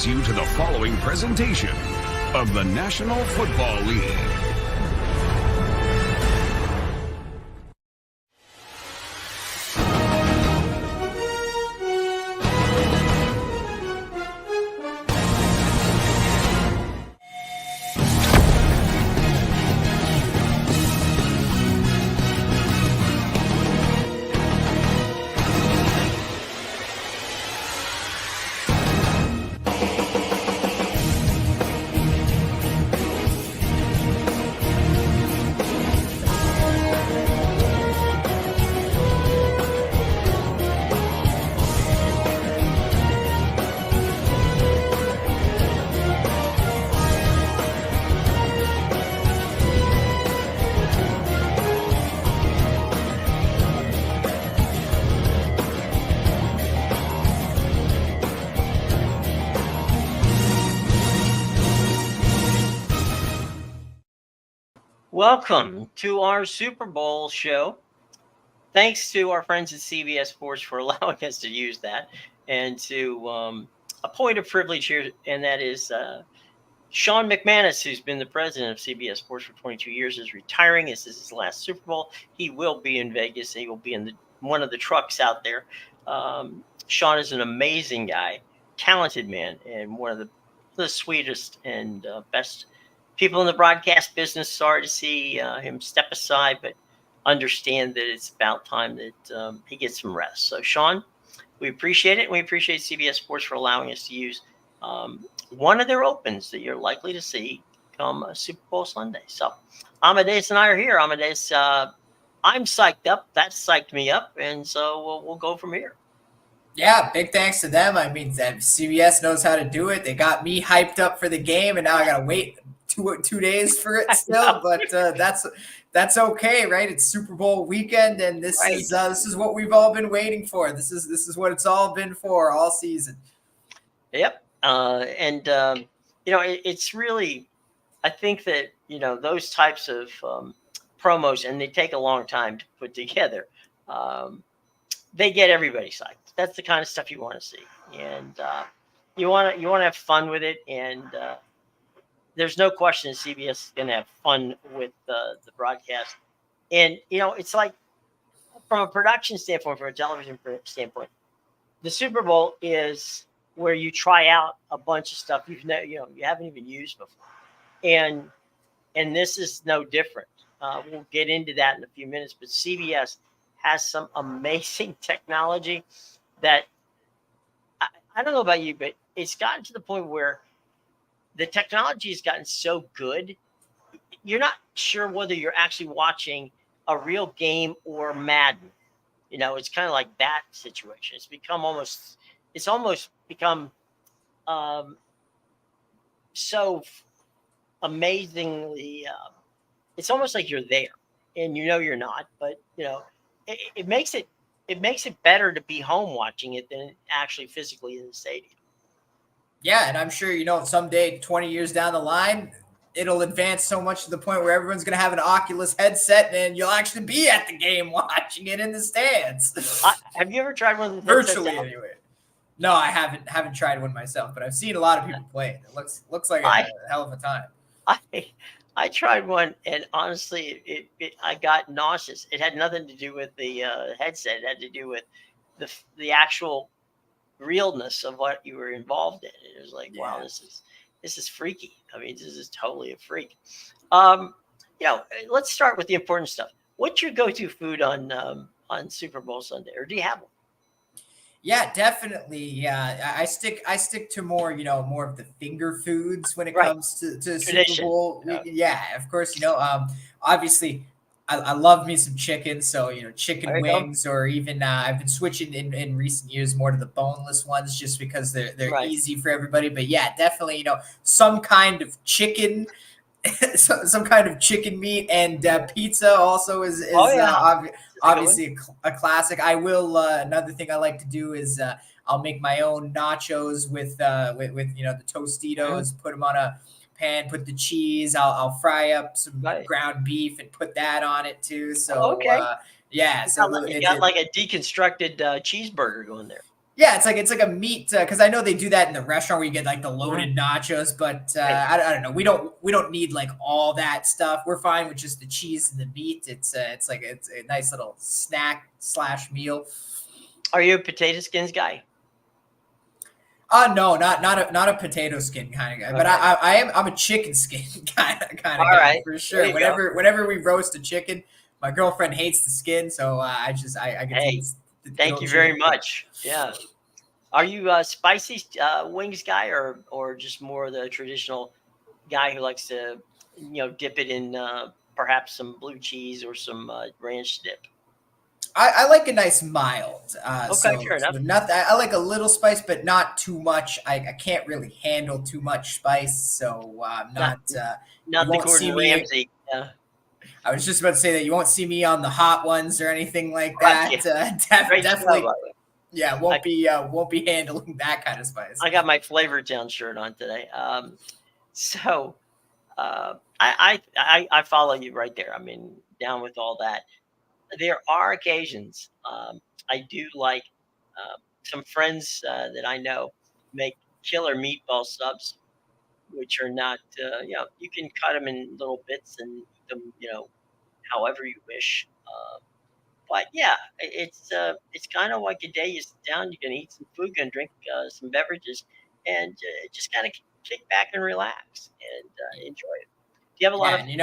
welcomes you to the following presentation of the National Football League. Welcome to our Super Bowl show. Thanks to our friends at CBS Sports for allowing us to use that, and to a point of privilege here, and that is Sean McManus, who's been the president of CBS Sports for 22 years, is retiring. This is his last Super Bowl. He will be in Vegas. He will be in one of the trucks out there. Sean is an amazing guy, talented man, and one of the sweetest and best people in the broadcast business. Sorry to see him step aside, but understand that it's about time that he gets some rest. So, Sean, we appreciate it, and we appreciate CBS Sports for allowing us to use one of their opens that you're likely to see come Super Bowl Sunday. So, Amedeus and I are here. Amedeus, I'm psyched up. That psyched me up, and so we'll go from here. Yeah, big thanks to them. I mean, CBS knows how to do it. They got me hyped up for the game, and now I got to wait two days for it still, but that's okay, right? It's Super Bowl weekend, and this is what we've all been waiting for. This is what it's all been for all season. Yep. It's really, I think that those types of promos, and they take a long time to put together. They get everybody psyched. That's the kind of stuff you want to see, and you want to have fun with it, and there's no question CBS is going to have fun with the broadcast. And, it's like, from a production standpoint, from a television standpoint, the Super Bowl is where you try out a bunch of stuff you haven't even used before. And this is no different. We'll get into that in a few minutes, but CBS has some amazing technology that I don't know about you, but it's gotten to the point where the technology has gotten so good, you're not sure whether you're actually watching a real game or Madden. It's kind of like that situation. It's almost become so amazingly, it's almost like you're there, and you're not, but it makes it better to be home watching it than actually physically in the stadium. Yeah, and I'm sure, someday, 20 years down the line, it'll advance so much to the point where everyone's going to have an Oculus headset, and you'll actually be at the game watching it in the stands. Have you ever tried one of the virtually anyway? No, I haven't tried one myself, but I've seen a lot of people play it. It looks like a hell of a time. I tried one, and honestly, I got nauseous. It had nothing to do with the headset. It had to do with the actual realness of what you were involved in. It was like, wow, this is freaky. I mean, this is totally a freak. Let's start with the important stuff. What's your go-to food on Super Bowl Sunday, or do you have one? Yeah, definitely. Yeah, I stick to more, more of the finger foods when it comes to Super Bowl. Yeah, of course. Obviously, I love me some chicken. So, chicken wings, or even I've been switching in recent years more to the boneless ones, just because they're easy for everybody. But yeah, definitely, some kind of chicken. Some kind of chicken meat, and pizza also is obviously a classic. I will another thing I like to do is I'll make my own nachos with the Tostitos, put them on a pan, put the cheese. I'll fry up some ground beef and put that on it too. So you got like a deconstructed cheeseburger going there. Yeah, it's like a meat because I know they do that in the restaurant where you get like the loaded nachos, but I don't know. We don't need like all that stuff. We're fine with just the cheese and the meat. It's like it's a nice little snack / meal. Are you a potato skins guy? No, not a potato skin kind of guy, but Okay. I'm a chicken skin kind of All guy right. for There sure. you go. Whenever we roast a chicken, my girlfriend hates the skin, so I get to Hey, eat the good thank old you very chicken. much. Yeah. Are you a spicy wings guy, or just more the traditional guy who likes to, dip it in perhaps some blue cheese or some ranch dip? I like a nice mild. Okay, fair enough. So not I like a little spice, but not too much. I can't really handle too much spice, so I'm Not not. You not the won't see Gordon me. Ramsay. Yeah. I was just about to say that you won't see me on the hot ones or anything like Right. that. Yeah. Great show, by the Definitely, way. yeah, I, won't be handling that kind of spice. I got my Flavor Town shirt on today. So I follow you right there. I mean, down with all that. There are occasions I do like some friends that I know make killer meatball subs, which are not, you can cut them in little bits and eat them, however you wish. But yeah, it's kind of like a day you sit down, you can eat some food, you can drink some beverages, and just kind of kick back and relax and enjoy it. Do you have a lot Yeah, of? and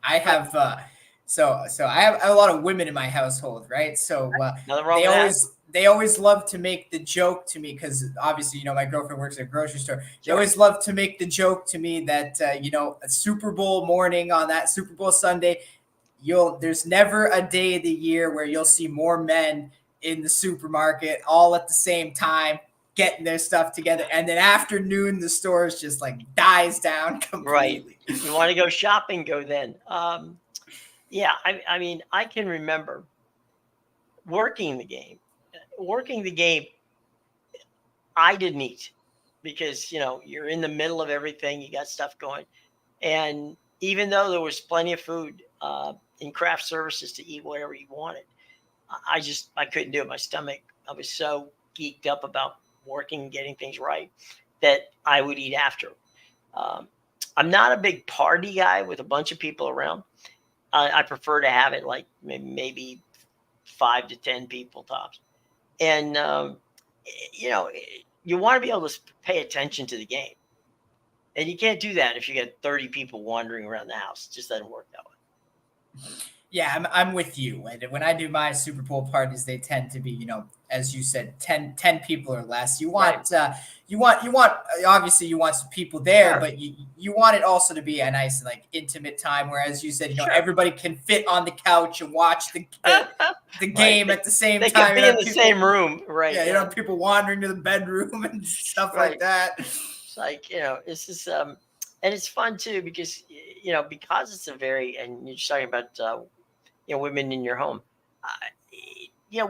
I have I have a lot of women in my household, right? So Nothing wrong with that. they always love to make the joke to me because obviously my girlfriend works at a grocery store. They Sure. always love to make the joke to me that a Super Bowl morning on that Super Bowl Sunday, there's never a day of the year where you'll see more men in the supermarket all at the same time getting their stuff together, and then afternoon the stores just like dies down Right. completely. You want to go shopping? Go then. Yeah. I mean, I can remember working the game. Working the game, I didn't eat because you're in the middle of everything. You got stuff going, and even though there was plenty of food in craft services to eat whatever you wanted, I couldn't do it. My stomach. I was so geeked up about working and getting things right that I would eat after. Um, I'm not a big party guy with a bunch of people around. I prefer to have it like maybe 5 to 10 people tops. And you want to be able to pay attention to the game, and you can't do that if you get 30 people wandering around the house. It just doesn't work that way. Yeah, I'm with you. And when I do my Super Bowl parties, they tend to be, as you said, 10 people or less. Right. Obviously you want some people there, Sure. but you want it also to be a nice, like, intimate time where, as you said, Sure. everybody can fit on the couch and watch the game Right. at the same They time. could be in the same room, right? Yeah, you don't have people wandering to the bedroom and stuff like Right. that. It's like this is and it's fun too because because it's a very, and you're just talking about women in your home. Uh,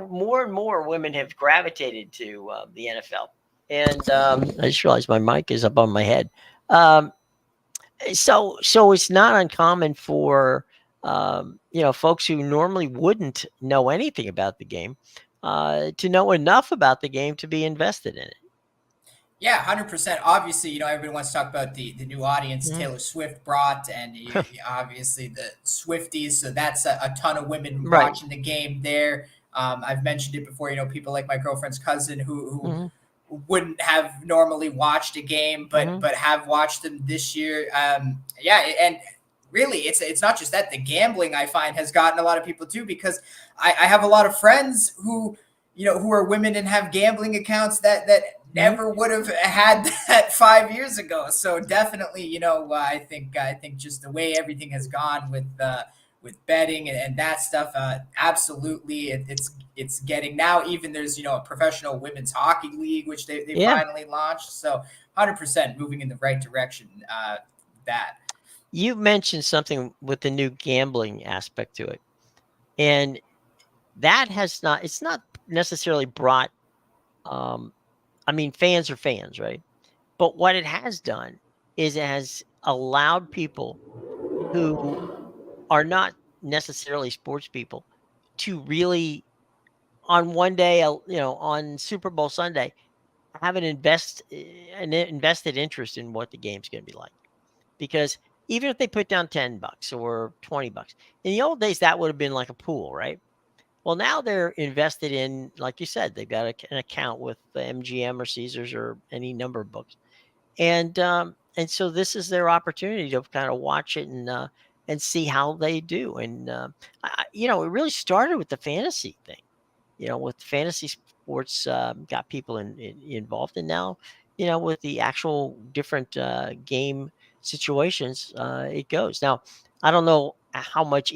more and more women have gravitated to the NFL, and I just realized my mic is up on my head. Um, so it's not uncommon for folks who normally wouldn't know anything about the game to know enough about the game to be invested in it. Yeah, 100%. Obviously, everyone wants to talk about the new audience Mhm. Taylor Swift brought, and obviously the Swifties. So that's a ton of women Right. watching the game there. I've mentioned it before. People like my girlfriend's cousin Mhm. who wouldn't have normally watched a game, Mhm. but have watched them this year. Yeah, and really, it's not just that. The gambling I find has gotten a lot of people too because I have a lot of friends who are women and have gambling accounts that Mhm. never would have had that 5 years ago. So definitely, I think just the way everything has gone with betting and that stuff, absolutely, it's getting now. Even there's a professional women's hockey league which they Yeah. finally launched. So 100% moving in the right direction. That You mentioned something with the new gambling aspect to it, and that has not. It's not necessarily brought. Um, I mean, fans are fans, right? But what it has done is it has allowed people who are not necessarily sports people to really on one day, on Super Bowl Sunday, have an invested interest in what the game's going to be like. Because even if they put down $10 or $20, in the old days, that would have been like a pool, right? Well, now they're invested in, like you said, they've got an account with the MGM or Caesars or any number of books, and so this is their opportunity to kind of watch it and see how they do. And it really started with the fantasy thing. With fantasy sports, got people involved, and now, with the actual different game situations, it goes. Now, I don't know how much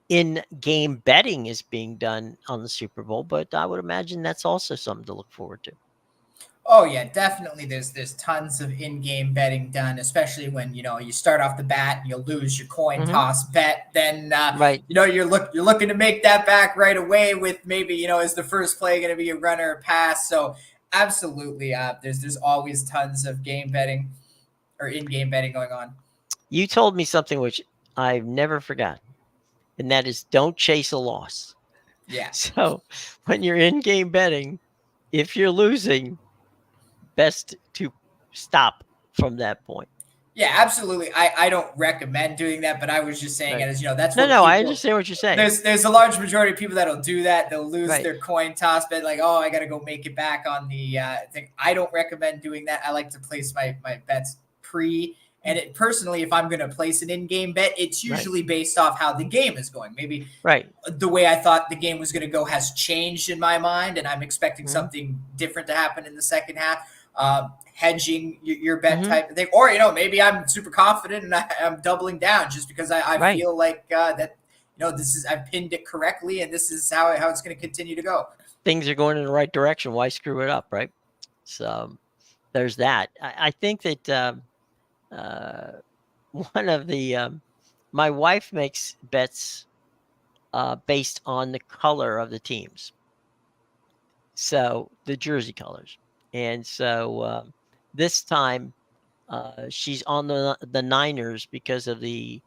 in-game betting is being done on the Super Bowl, but I would imagine that's also something to look forward to. Oh yeah, definitely. There's tons of in-game betting done, especially when you start off the bat and you lose your coin toss bet. Then Right. you're looking to make that back right away with maybe is the first play going to be a runner or pass. So absolutely, there's always tons of game betting or in-game betting going on. You told me something which I've never forgotten, and that is don't chase a loss. Yeah. So when you're in-game betting, if you're losing, best to stop from that point. Yeah, absolutely. I don't recommend doing that, but I was just saying it as that's what No, people, I understand what you're saying. There's a large majority of people that'll do that. They'll lose Right. their coin toss bet, like, oh, I got to go make it back on the thing. I don't recommend doing that. I like to place my bets pre. And personally, if I'm going to place an in-game bet, it's usually based off how the game is going. Maybe the way I thought the game was going to go has changed in my mind, and I'm expecting something different to happen in the second half. Hedging your bet type of thing, or maybe I'm super confident and I'm doubling down just because I feel like that this is I've pinned it correctly and this is how it's going to continue to go. Things are going in the right direction. Why screw it up, right? So there's that. I think that one of the my wife makes bets based on the color of the teams, so the jersey colors, and so this time she's on the Niners because of the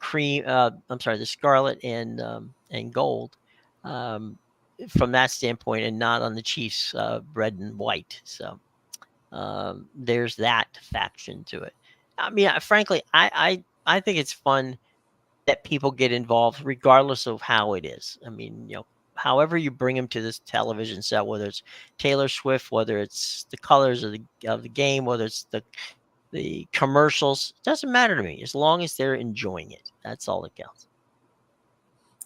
cream. The scarlet and gold. From that standpoint, and not on the Chiefs, red and white. So there's that faction to it. I mean, frankly, I think it's fun that people get involved, regardless of how it is. I mean, however you bring them to this television set, whether it's Taylor Swift, whether it's the colors of the game, whether it's the commercials, it doesn't matter to me as long as they're enjoying it. That's all that counts.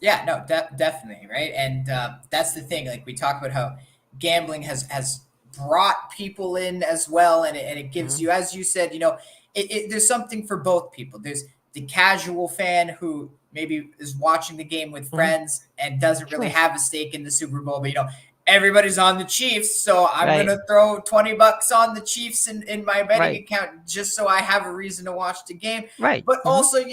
Yeah, no, definitely, right? And that's the thing. Like, we talk about how gambling has brought people in as well, and it gives you, as you said, there's something for both people. There's the casual fan who maybe is watching the game with friends and doesn't really have a stake in the Super Bowl, but everybody's on the Chiefs, so I'm gonna throw $20 on the Chiefs in my betting account just so I have a reason to watch the game. Right. But also,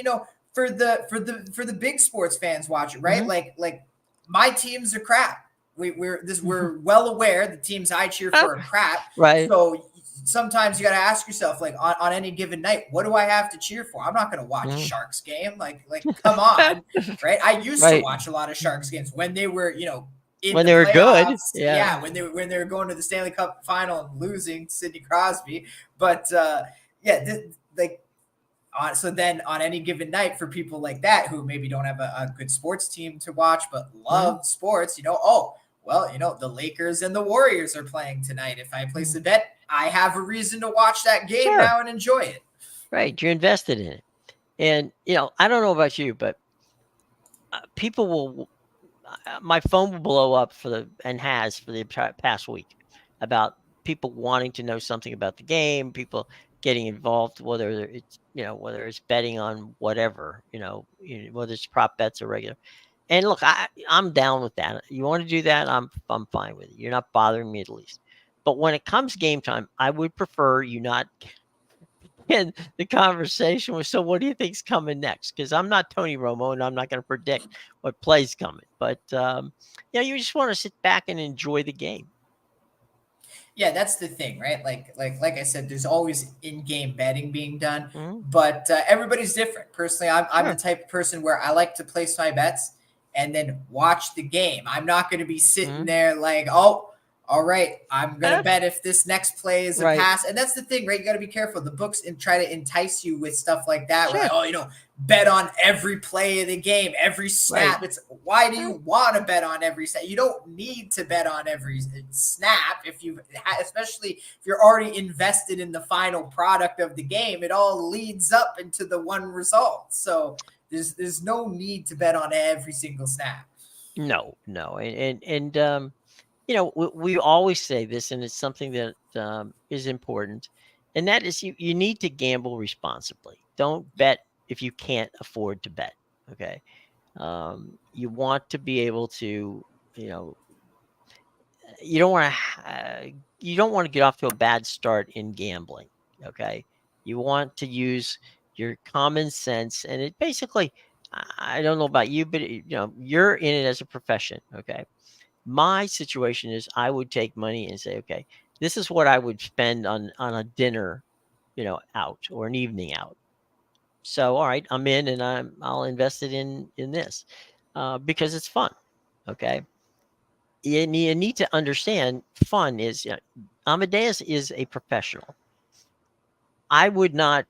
for the big sports fans watch it, right? Like my teams are crap. We're well aware the teams I cheer for are crap. Right. So sometimes you got to ask yourself, like, on any given night, what do I have to cheer for? I'm not going to watch a Sharks game. Like, come on, right? I used to watch a lot of Sharks games when they were, when they were good. Yeah. When they were going to the Stanley Cup final and losing Sidney Crosby. But so then on any given night, for people like that who maybe don't have a good sports team to watch but love sports, the Lakers and the Warriors are playing tonight. If I place a bet, I have a reason to watch that game now and enjoy it. Right. You're invested in it. And, I don't know about you, but people will, my phone will blow up for the past week about people wanting to know something about the game, people getting involved, whether it's betting on whatever, whether it's prop bets or regular. And look, I'm down with that. You want to do that? I'm fine with it. You're not bothering me, at least. But when it comes game time, I would prefer you not in the conversation with, so what do you think's coming next? Because I'm not Tony Romo and I'm not going to predict what play's coming. But you just want to sit back and enjoy the game. Yeah, that's the thing, right? Like I said, there's always in-game betting being done, but everybody's different. Personally, I'm the type of person where I like to place my bets and then watch the game. I'm not going to be sitting there like, oh, all right, I'm going to bet if this next play is a pass. And that's the thing, right? You got to be careful. The books and try to entice you with stuff like that. Sure. Where, oh, you know, bet on every play of the game, every snap. It's why do you want to bet on every snap? You don't need to bet on every snap especially if you're already invested in the final product of the game. It all leads up into the one result. So there's no need to bet on every single snap. No. And you know, we always say this, and it's something that is important, and that is you need to gamble responsibly. Don't bet if you can't afford to bet. Okay, you want to be able to, you know, you don't want to get off to a bad start in gambling. Okay, you want to use your common sense, and it basically, I don't know about you, but you know, you're in it as a profession. Okay. My situation is I would take money and say, okay, this is what I would spend on a dinner, you know, out, or an evening out. So, all right, I'm in, and I'll invest it in this because it's fun. Okay. You need to understand fun is, you know, Amedeus is a professional. I would not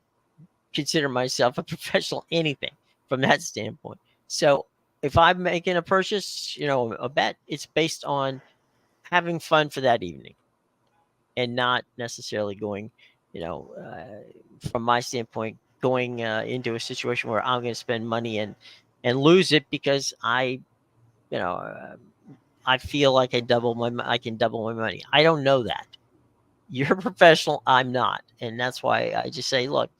consider myself a professional anything from that standpoint. So if I'm making a purchase, you know, a bet, it's based on having fun for that evening, and not necessarily going, you know, from my standpoint, going into a situation where I'm going to spend money and lose it because I, you know, I feel like I can double my money. I don't know that. You're a professional. I'm not, and that's why I just say, look,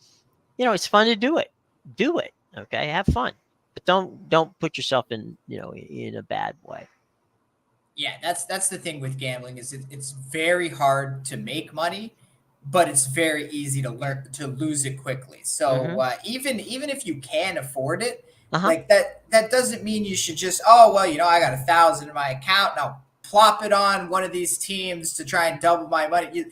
you know, it's fun to do it. Do it. Okay, have fun, but don't put yourself in, you know, in a bad way. Yeah, that's the thing with gambling is it's very hard to make money, but it's very easy to lose it quickly. So even if you can afford it, like that doesn't mean you should just, oh well, you know, I got 1,000 in my account now, plop it on one of these teams to try and double my money.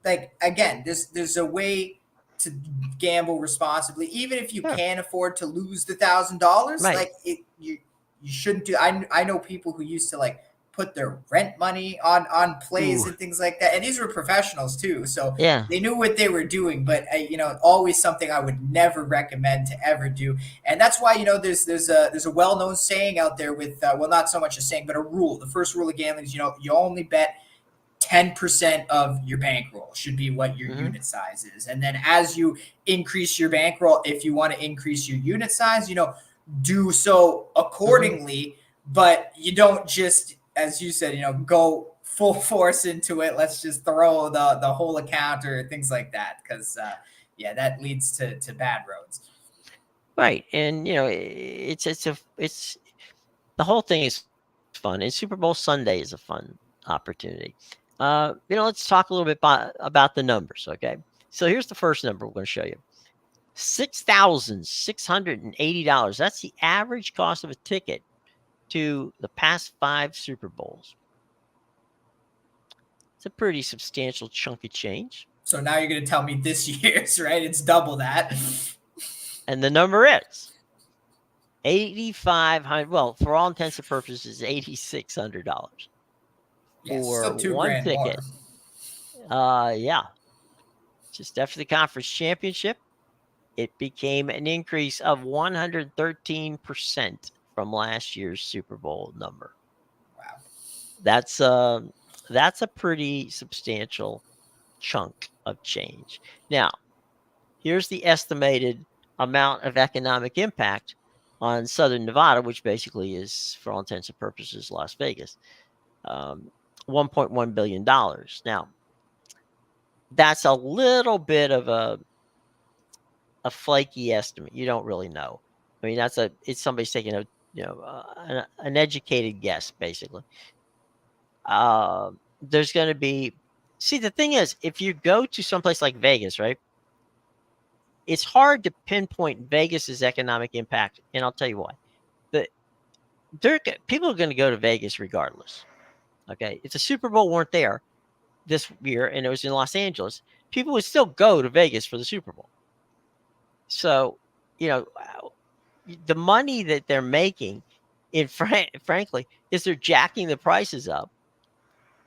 Like again, there's a way to gamble responsibly, even if you can afford to lose the $1,000. Like you shouldn't do. I know people who used to like put their rent money on plays and things like that, and these were professionals too, so they knew what they were doing. But you know, always something I would never recommend to ever do. And that's why, you know, there's a well-known saying out there with well, not so much a saying, but a rule. The first rule of gambling is, you know, you only bet 10% of your bankroll should be what your unit size is. And then as you increase your bankroll, if you want to increase your unit size, you know, do so accordingly. But you don't just, as you said, you know, go full force into it. Let's just throw the whole account or things like that, because that leads to bad roads. Right, and you know, it's the whole thing is fun, and Super Bowl Sunday is a fun opportunity. You know, let's talk a little bit about the numbers. Okay, so here's the first number we're going to show you: $6,680. That's the average cost of a ticket to the past 5 Super Bowls. It's a pretty substantial chunk of change. So now you're going to tell me this year's, right? It's double that. And the number is $8,500. Well, for all intents and purposes, $8,600 for one ticket. Yeah. Just after the conference championship, it became an increase of 113% from last year's Super Bowl number. Wow. That's a pretty substantial chunk of change. Now, here's the estimated amount of economic impact on Southern Nevada, which basically is, for all intents and purposes, Las Vegas. $1.1 billion. Now, that's a little bit of a flaky estimate. You don't really know. I mean, it's somebody's taking a, you know, an educated guess, basically. There's going to be, see, the thing is, if you go to someplace like Vegas, right, it's hard to pinpoint Vegas's economic impact, and I'll tell you why. People are going to go to Vegas regardless. Okay, if the Super Bowl weren't there this year and it was in Los Angeles, people would still go to Vegas for the Super Bowl. So, you know, the money that they're making frankly, is they're jacking the prices up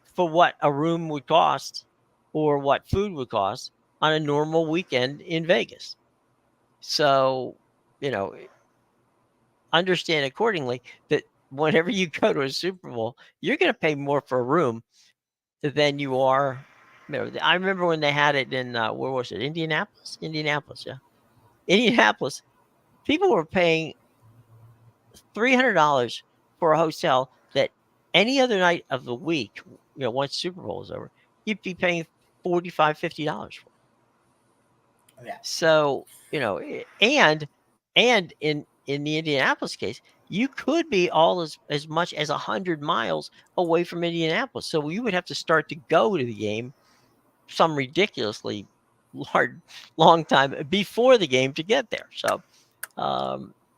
for what a room would cost or what food would cost on a normal weekend in Vegas. So, understand accordingly that whenever you go to a Super Bowl, you're going to pay more for a room than you are. I remember when they had it in, where was it? Indianapolis? Indianapolis, yeah. Indianapolis. People were paying $300 for a hotel that any other night of the week, once Super Bowl is over, you'd be paying $45, $50 for. Yeah. So, and in the Indianapolis case, you could be all as much as 100 miles away from Indianapolis. So you would have to start to go to the game some ridiculously long time before the game to get there. So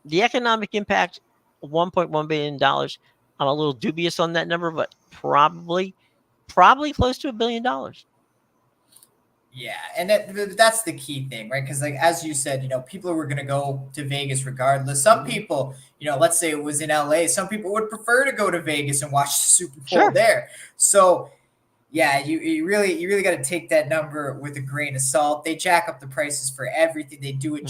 the economic impact, $1.1 billion, I'm a little dubious on that number, but probably close to $1 billion. Yeah, and that's the key thing, right? Because, like, as you said, people were going to go to Vegas regardless. Some people, let's say it was in LA, some people would prefer to go to Vegas and watch the Super Bowl there. So, yeah, you really got to take that number with a grain of salt. They jack up the prices for everything. They do it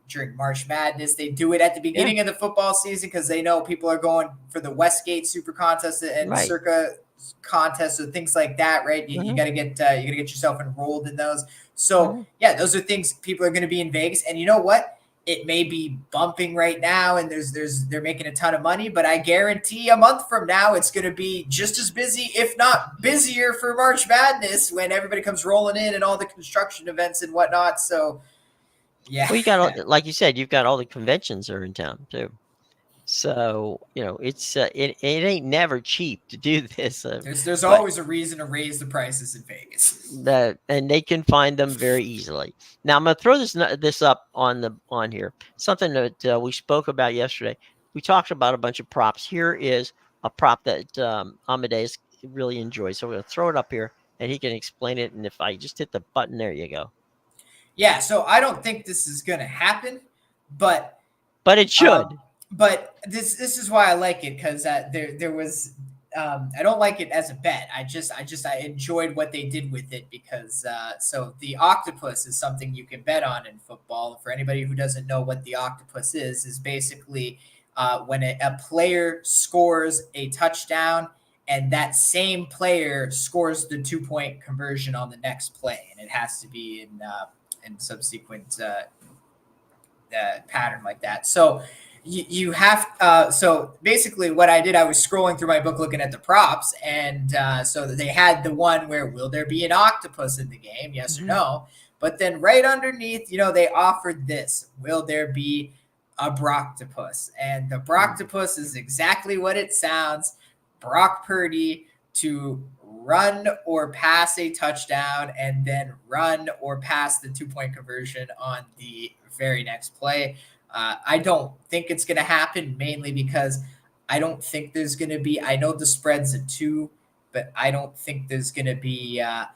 during March Madness. They do it at the beginning of the football season because they know people are going for the Westgate Super Contest and Circa contests or things like that, right? You got to get yourself enrolled in those. So yeah, those are things people are going to be in Vegas, and you know what? It may be bumping right now, and they're making a ton of money, but I guarantee a month from now it's going to be just as busy, if not busier, for March Madness when everybody comes rolling in and all the construction events and whatnot. So yeah, well, you got, like you said, you've got all the conventions are in town too. So it's it ain't never cheap to do this. There's always a reason to raise the prices in Vegas. And they can find them very easily. Now I'm going to throw this up on here. Something that we spoke about yesterday. We talked about a bunch of props. Here is a prop that Amedeus really enjoys. So we're going to throw it up here, and he can explain it. And if I just hit the button, there you go. Yeah. So I don't think this is going to happen, but it should. But this is why I like it, because there was I don't like it as a bet. I enjoyed what they did with it because so the octopus is something you can bet on in football. For anybody who doesn't know what the octopus is basically when a player scores a touchdown and that same player scores the 2-point conversion on the next play, and it has to be in subsequent pattern like that. So you have so basically what I did, I was scrolling through my book looking at the props, and so they had the one where will there be an octopus in the game, yes or no, but then right underneath they offered this, will there be a broctopus? And the broctopus is exactly what it sounds. Brock Purdy to run or pass a touchdown and then run or pass the 2-point conversion on the very next play. I don't think it's going to happen, mainly because I don't think there's going to be, I know the spread's a 2, but I don't think there's going to be, I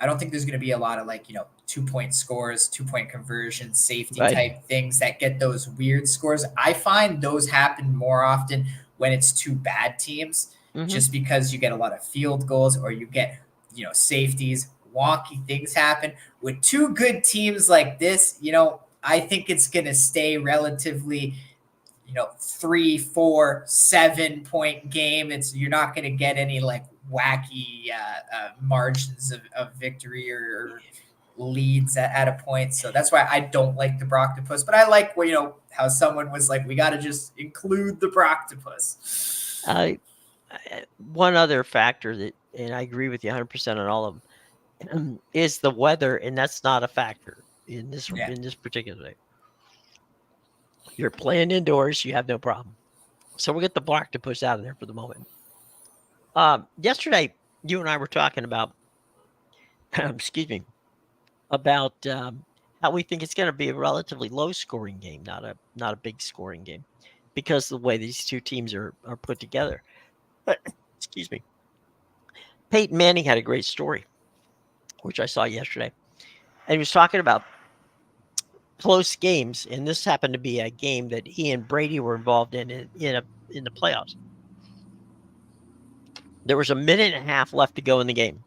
don't think there's going to be a lot of 2-point scores, 2-point conversions, safety type things that get those weird scores. I find those happen more often when it's 2 bad teams, just because you get a lot of field goals or you get, safeties, wonky things happen. With 2 good teams like this, I think it's going to stay relatively, 3, 4, 7-point game. You're not going to get any wacky margins of victory or leads at a point. So that's why I don't like the broctopus, but I like how someone was like, we got to just include the broctopus. One other factor that, and I agree with you 100% on all of them, is the weather, and that's not a factor in this particular day. You're playing indoors, you have no problem. So we'll get the broctopus out of there for the moment. Yesterday, you and I were talking about, about how we think it's going to be a relatively low-scoring game, not a big scoring game, because of the way these 2 teams are put together. But Peyton Manning had a great story, which I saw yesterday, and he was talking about close games, and this happened to be a game that he and Brady were involved in in the playoffs. There was a minute and a half left to go in the game,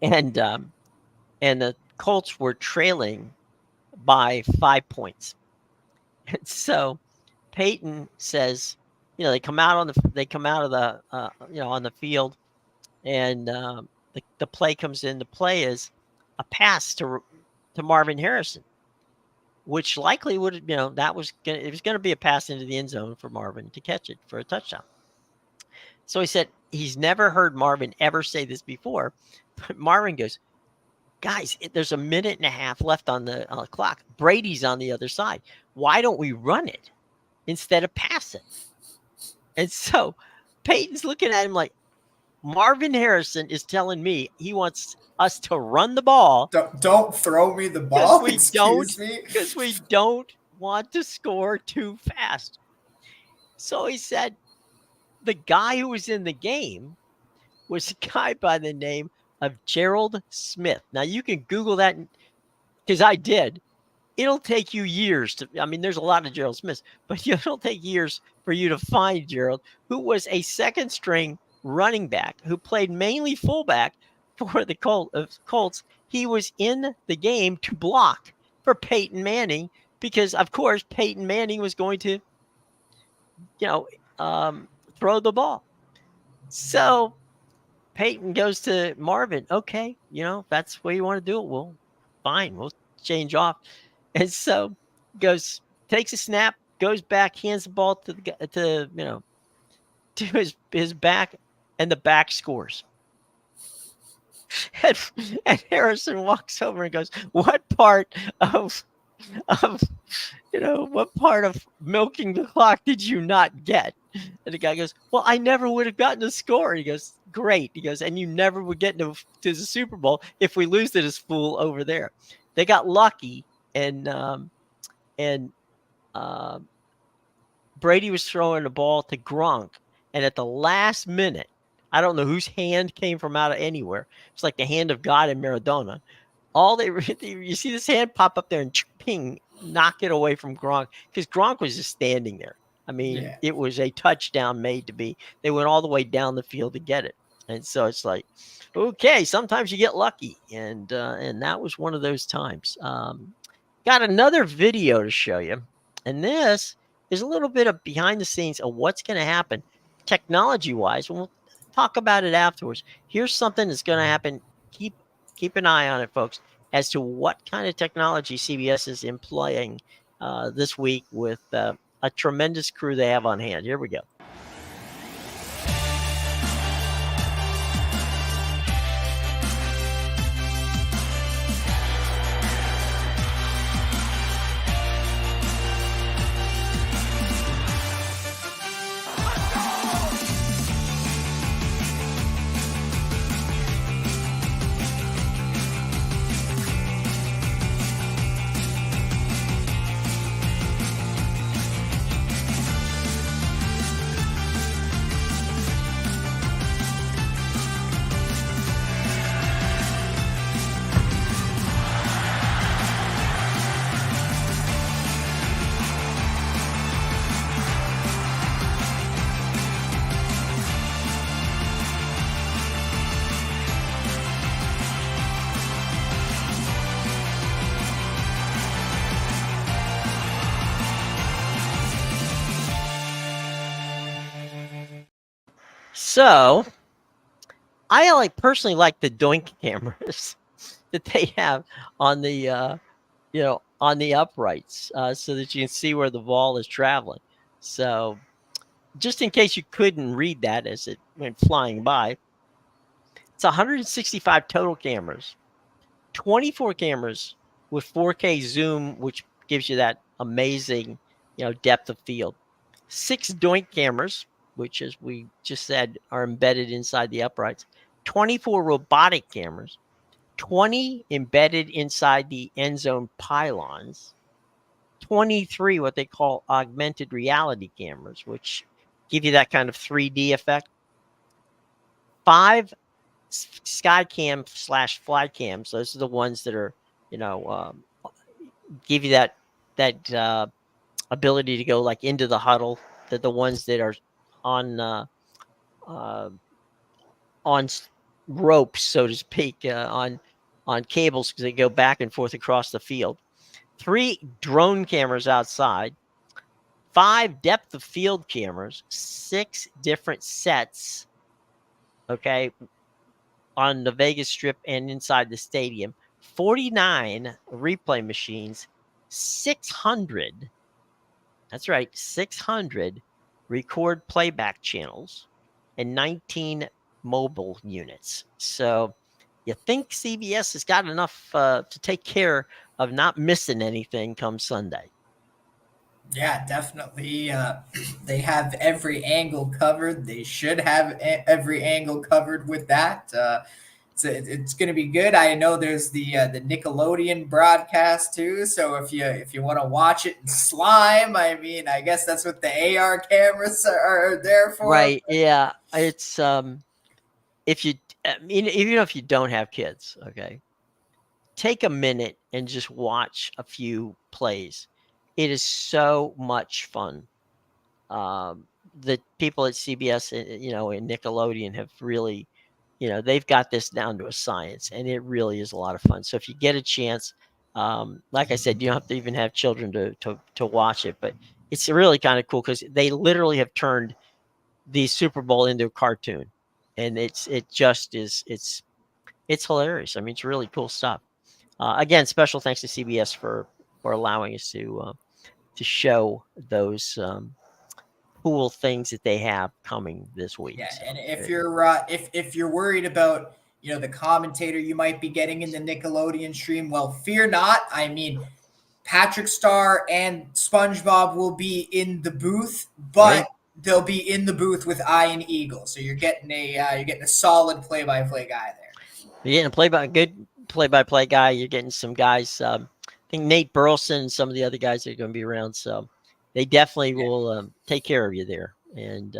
and the Colts were trailing by 5 points. And so Peyton says, they come out of the on the field, and the play comes in. The play is a pass to Marvin Harrison, which likely would, it was going to be a pass into the end zone for Marvin to catch it for a touchdown. So he said he's never heard Marvin ever say this before, but Marvin goes, guys, there's a minute and a half left on the clock. Brady's on the other side. Why don't we run it instead of pass it? And so Peyton's looking at him like, Marvin Harrison is telling me he wants us to run the ball. Don't throw me the ball. Because we don't want to score too fast. So he said the guy who was in the game was a guy by the name of Gerald Smith. Now you can Google that, because I did. It'll take you years there's a lot of Gerald Smiths, but it'll take years for you to find Gerald, who was a second string running back who played mainly fullback for the Colts. He was in the game to block for Peyton Manning, because of course Peyton Manning was going to, throw the ball. So Peyton goes to Marvin. Okay, if that's the way you want to do it, well, fine, we'll change off. And so takes a snap, goes back, hands the ball to his back, and the back scores. And Harrison walks over and goes, what part of milking the clock did you not get? And the guy goes, well, I never would have gotten a score. He goes, great. He goes, and you never would get to the Super Bowl if we lose to this fool over there. They got lucky, and Brady was throwing the ball to Gronk, and at the last minute, I don't know whose hand came from out of anywhere. It's like the hand of God in Maradona. You see this hand pop up there and ping, knock it away from Gronk, because Gronk was just standing there. It was a touchdown made to be. They went all the way down the field to get it. And so it's like, okay, sometimes you get lucky. And that was one of those times. Got another video to show you. And this is a little bit of behind the scenes of what's going to happen technology-wise. And we'll talk about it afterwards. Here's something that's going to happen. Keep an eye on it, folks, as to what kind of technology CBS is employing this week with a tremendous crew they have on hand. Here we go. So I personally like the doink cameras that they have on the on the uprights, so that you can see where the ball is traveling. So just in case you couldn't read that as it went flying by, it's 165 total cameras, 24 cameras with 4K zoom, which gives you that amazing depth of field. 6 doink cameras, which, as we just said, are embedded inside the uprights. 24 robotic cameras. 20 embedded inside the end zone pylons. 23 what they call augmented reality cameras, which give you that kind of 3D effect. 5 Skycam / fly cams. Those are the ones that are, give you that ability to go like into the huddle the ones that are on ropes, so to speak, on cables, because they go back and forth across the field. 3 drone cameras outside, 5 depth of field cameras, 6 different sets, okay, on the Vegas Strip and inside the stadium, 49 replay machines, 600, that's right, 600 record playback channels, and 19 mobile units. So you think CBS has got enough to take care of not missing anything come Sunday? Yeah, definitely. They have every angle covered. They should have every angle covered with that. It's going to be good. I know there's the Nickelodeon broadcast too. So if you want to watch it in slime, I mean, I guess that's what the AR cameras are there for. Right? Yeah. It's if you, I mean, even if you don't have kids, okay, take a minute and just watch a few plays. It is so much fun. The people at CBS, and Nickelodeon have really, they've got this down to a science, and it really is a lot of fun. So if you get a chance, like I said, you don't have to even have children to watch it, but it's really kind of cool because they literally have turned the Super Bowl into a cartoon, and it's hilarious. I mean, it's really cool stuff. Again, special thanks to CBS for allowing us to show those cool things that they have coming this week. Yeah, So, and if you're worried about the commentator you might be getting in the Nickelodeon stream, well, fear not. I mean, Patrick Star and SpongeBob will be in the booth, but right? they'll be in the booth with Ian Eagle. So you're getting a solid play-by-play guy there. You're getting a good play-by-play guy. You're getting some guys. I think Nate Burleson and some of the other guys are going to be around. So they definitely will take care of you there. And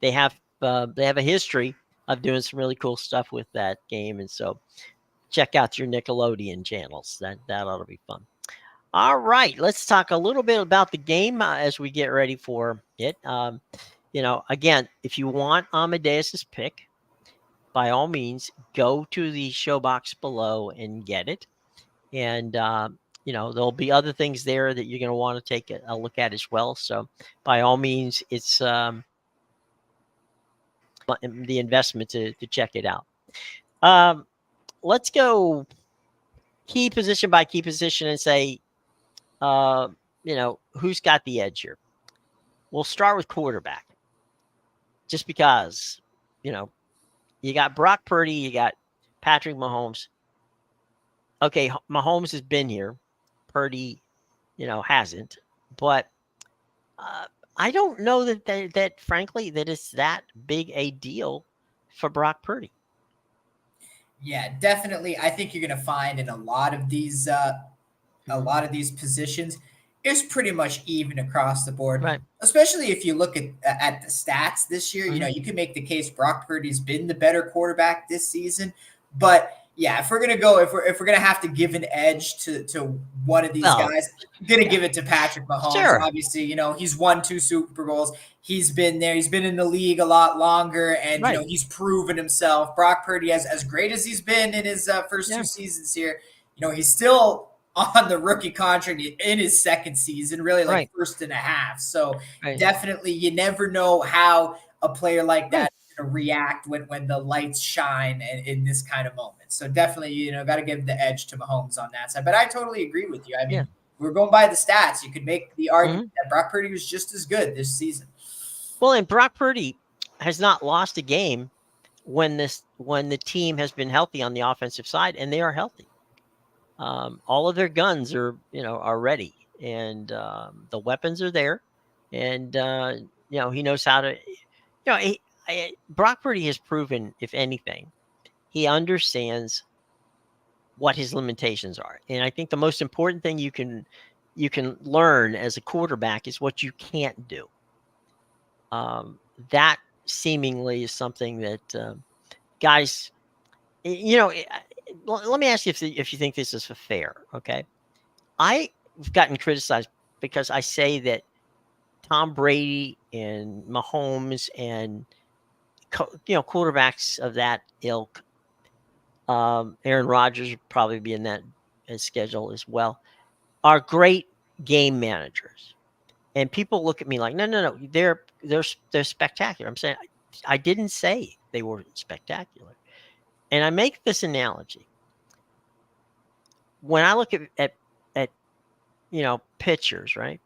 they have a history of doing some really cool stuff with that game. And so check out your Nickelodeon channels. That ought to be fun. All right, let's talk a little bit about the game as we get ready for it. Again, if you want Amedeus's pick, by all means, go to the show box below and get it. And, there'll be other things there that you're going to want to take a look at as well. So by all means, it's the investment to check it out. Let's go key position by key position and say, who's got the edge here? We'll start with quarterback. Just because, you got Brock Purdy, you got Patrick Mahomes. Okay, Mahomes has been here. Purdy, hasn't. But I don't know that frankly, that it's that big a deal for Brock Purdy. Yeah, definitely. I think you're going to find in a lot of these positions, it's pretty much even across the board. Right. Especially if you look at the stats this year, you can make the case Brock Purdy's been the better quarterback this season. But yeah, if we're gonna have to give an edge to one of these guys, I'm gonna give it to Patrick Mahomes. Sure. Obviously, he's won 2 Super Bowls. He's been there. He's been in the league a lot longer, and he's proven himself. Brock Purdy, as great as he's been in his first 2 seasons here, he's still on the rookie contract in his second season, really first and a half. So definitely, you never know how a player like that is going to react when the lights shine in this kind of moment. So definitely, got to give the edge to Mahomes on that side. But I totally agree with you. I mean, we're going by the stats. You could make the argument that Brock Purdy was just as good this season. Well, and Brock Purdy has not lost a game when the team has been healthy on the offensive side, and they are healthy. All of their guns are ready, and the weapons are there, and he knows how to. Brock Purdy has proven, if anything, he understands what his limitations are, and I think the most important thing you can learn as a quarterback is what you can't do. That seemingly is something that guys, let me ask you if you think this is fair. Okay, I've gotten criticized because I say that Tom Brady and Mahomes and quarterbacks of that ilk. Aaron Rodgers would probably be in that schedule as well. Are great game managers, and people look at me like, no, they're spectacular. I'm saying I didn't say they were spectacular, and I make this analogy when I look at pitchers, right?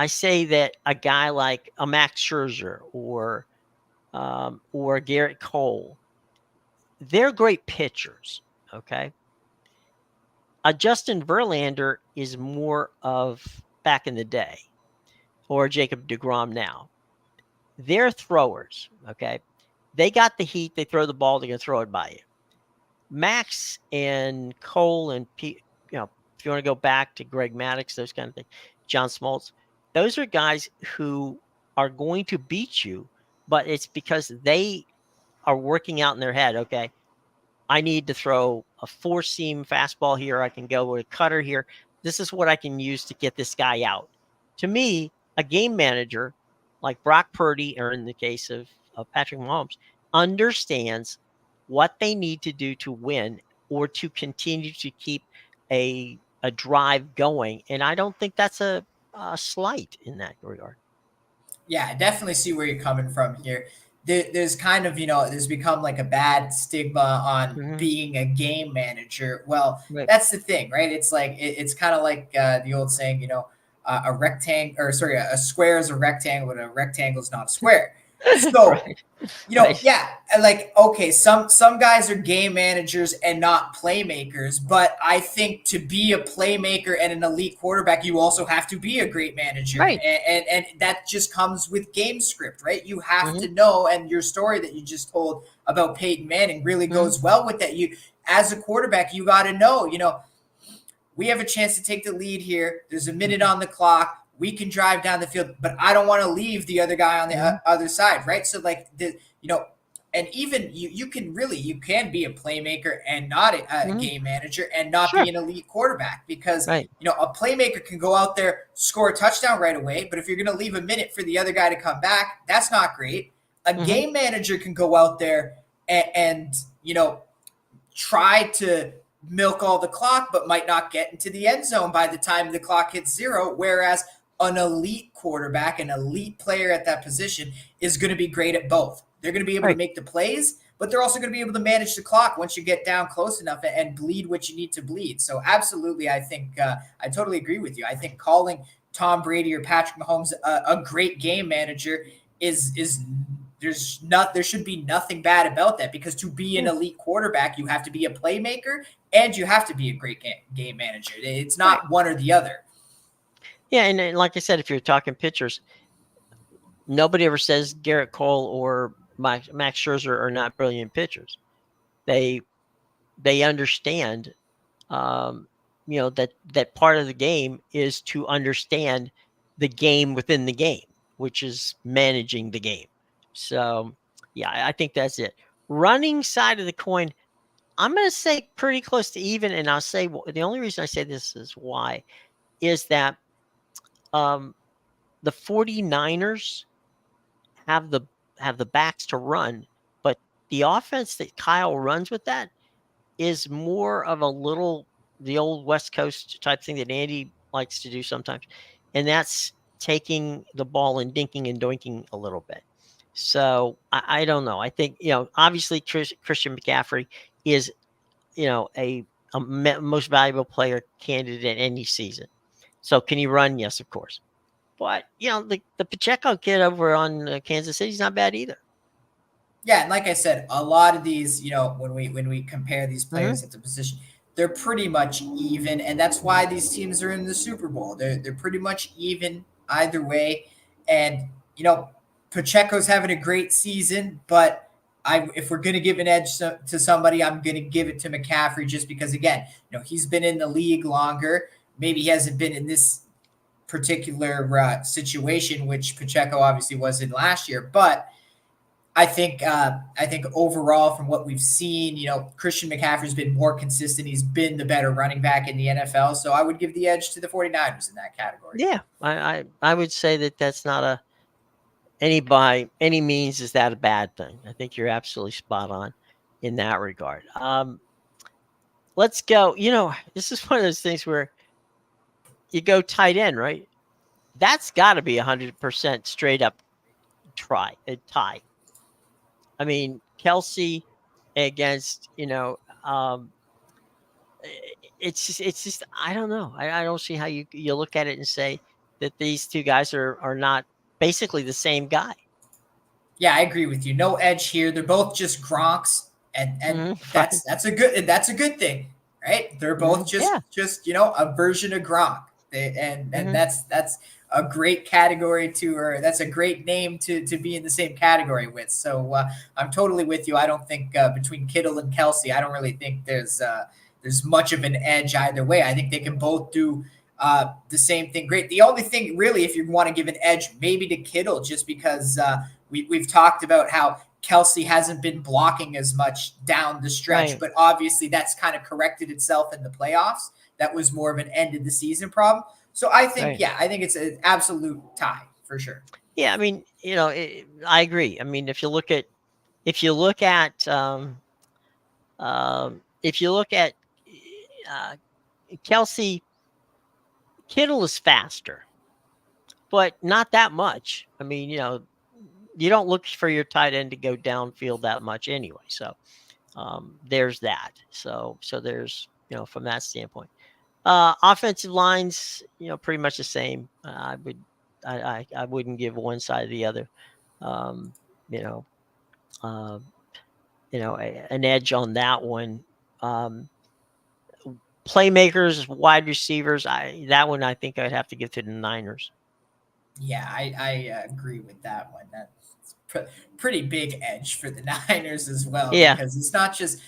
I say that a guy like a Max Scherzer or Garrett Cole, they're great pitchers, okay? A Justin Verlander is more of back in the day, or Jacob deGrom now. They're throwers, okay? They got the heat. They throw the ball. They're going to throw it by you. Max and Cole and if you want to go back to Greg Maddux, those kind of things, John Smoltz, those are guys who are going to beat you, but it's because they are working out in their head. Okay, I need to throw a 4-seam fastball here. I can go with a cutter here. This is what I can use to get this guy out. To me, a game manager like Brock Purdy, or in the case of Patrick Mahomes, understands what they need to do to win or to continue to keep a drive going. And I don't think that's a slight in that regard. Yeah, I definitely see where you're coming from here. There's kind of, there's become like a bad stigma on being a game manager. Well, that's the thing, right? It's like, it's kind of like the old saying, a rectangle, or sorry, a square is a rectangle, but a rectangle is not a square. So, right. Yeah, like, okay, some guys are game managers and not playmakers, but I think to be a playmaker and an elite quarterback, you also have to be a great manager. Right. And that just comes with game script, right? You have to know, and your story that you just told about Peyton Manning really goes well with that. You, as a quarterback, you got to know, we have a chance to take the lead here. There's a minute on the clock. We can drive down the field, but I don't want to leave the other guy on the other side, right? So like and even you can be a playmaker and not a game manager and not be an elite quarterback, because a playmaker can go out there, score a touchdown right away, but if you're going to leave a minute for the other guy to come back, that's not great. A game manager can go out there and try to milk all the clock, but might not get into the end zone by the time the clock hits 0, whereas an elite quarterback, an elite player at that position, is going to be great at both. They're going to be able to make the plays, but they're also going to be able to manage the clock once you get down close enough and bleed what you need to bleed. So absolutely, I think I totally agree with you. I think calling Tom Brady or Patrick Mahomes a great game manager there should be nothing bad about that, because to be an elite quarterback, you have to be a playmaker and you have to be a great game manager. It's not one or the other. Yeah, and like I said, if you're talking pitchers, nobody ever says Garrett Cole or Max Scherzer are not brilliant pitchers. They understand, that part of the game is to understand the game within the game, which is managing the game. So, yeah, I think that's it. Running side of the coin, I'm going to say pretty close to even, and I'll say the only reason I say this is why is that the 49ers have the backs to run, but the offense that Kyle runs with that is more of the old West Coast type thing that Andy likes to do sometimes, and that's taking the ball and dinking and doinking a little bit. So I don't know. I think obviously Christian McCaffrey is a most valuable player candidate in any season. So can he run? Yes, of course. But the Pacheco kid over on Kansas City is not bad either. Yeah, and like I said, a lot of these, when we compare these players at the position, they're pretty much even, and that's why these teams are in the Super Bowl. They're pretty much even either way, and Pacheco's having a great season, but if we're going to give an edge to somebody, I'm going to give it to McCaffrey, just because, again, he's been in the league longer. Maybe he hasn't been in this particular situation, which Pacheco obviously was in last year, but I think overall, from what we've seen, Christian McCaffrey's been more consistent. He's been the better running back in the NFL. So I would give the edge to the 49ers in that category. Yeah, I would say that that's not by any means is that a bad thing. I think you're absolutely spot on in that regard. Let's go. This is one of those things where you go tight end, right? That's got to be 100% straight up tie. I mean, Kelsey against, it's just I don't know. I don't see how you look at it and say that these two guys are not basically the same guy. Yeah, I agree with you. No edge here. They're both just Gronks, and that's a good thing, right? They're both just a version of Gronk, and that's a great category or that's a great name to be in the same category with. So I'm totally with you. I don't think between Kittle and Kelsey, I don't really think there's much of an edge either way. I think they can both do the same thing great. The only thing really, if you want to give an edge, maybe to Kittle, just because we've talked about how Kelsey hasn't been blocking as much down the stretch, but obviously that's kind of corrected itself in the playoffs. That was more of an end of the season problem. So I think, I think it's an absolute tie for sure. Yeah, I mean, I agree. I mean, if you look at Kelsey, Kittle is faster, but not that much. I mean, you don't look for your tight end to go downfield that much anyway. So there's that. So there's, from that standpoint. Offensive lines, pretty much the same. I wouldn't give one side or the other. An edge on that one. Playmakers, wide receivers, that one I think I'd have to give to the Niners. Yeah, I agree with that one. That's pretty big edge for the Niners as well. Yeah, because it's not just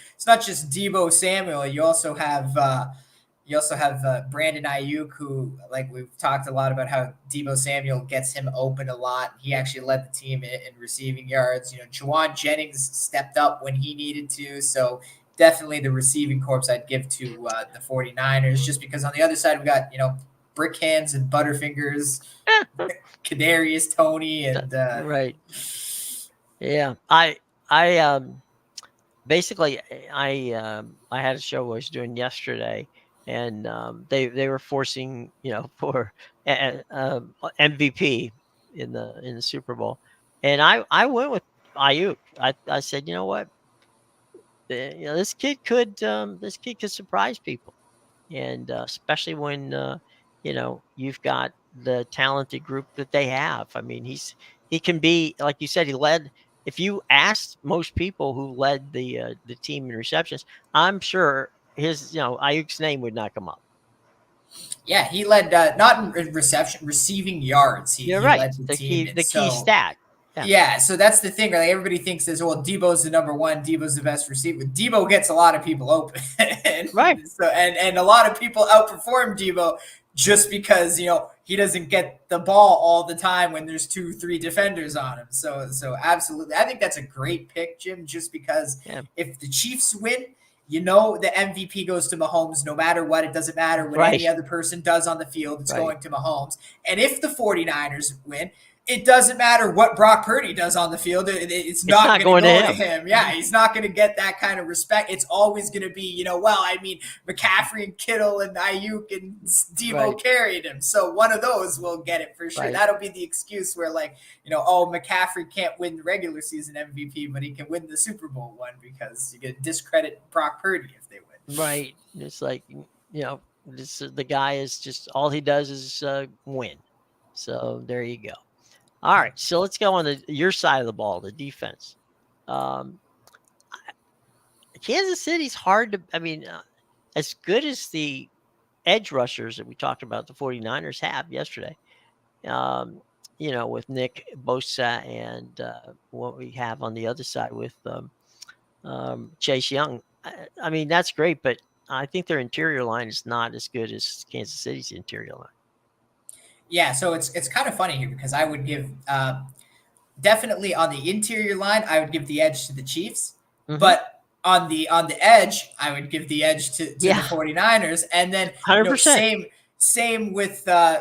Deebo Samuel. You also have Brandon Ayuk, who, like, we've talked a lot about how Deebo Samuel gets him open a lot. He actually led the team in receiving yards. Juwan Jennings stepped up when he needed to. So definitely the receiving corps I'd give to the 49ers, just because on the other side we got, Brick Hands and Butterfingers, Kadarius Toney, and right. Yeah, I basically I had a show I was doing yesterday, and they were forcing for MVP in the Super Bowl, and I went with Ayuk. I said, you know what, this kid could surprise people, and especially when you've got the talented group that they have. I mean, he can be, like you said, he led. If you asked most people who led the team in receptions, I'm sure his Ayuk's name would not come up. Yeah, he led not in receiving yards. He led the team. The key stat. Yeah, so that's the thing. Like, everybody thinks Debo's the number one. Debo's the best receiver. Debo gets a lot of people open, right? So and a lot of people outperform Debo just because he doesn't get the ball all the time when there's 2-3 defenders on him. So absolutely, I think that's a great pick, Jim. Just because if the Chiefs win, the MVP goes to Mahomes no matter what. It doesn't matter what any other person does on the field. It's going to Mahomes. And if the 49ers win, it doesn't matter what Brock Purdy does on the field. It's not going to go to him. Yeah, he's not going to get that kind of respect. It's always going to be, McCaffrey and Kittle and Ayuk and Deebo carried him. So one of those will get it for sure. Right. That'll be the excuse where, McCaffrey can't win the regular season MVP, but he can win the Super Bowl one because you get discredit Brock Purdy if they win. Right. It's like, the guy is just, all he does is win. So there you go. All right, so let's go on your side of the ball, the defense. Kansas City's hard to, as good as the edge rushers that we talked about the 49ers have yesterday, with Nick Bosa and what we have on the other side with Chase Young. That's great, but I think their interior line is not as good as Kansas City's interior line. Yeah, so it's kind of funny here because I would give definitely on the interior line, I would give the edge to the Chiefs. Mm-hmm. But on the edge, I would give the edge to the 49ers. And then 100%. Same with the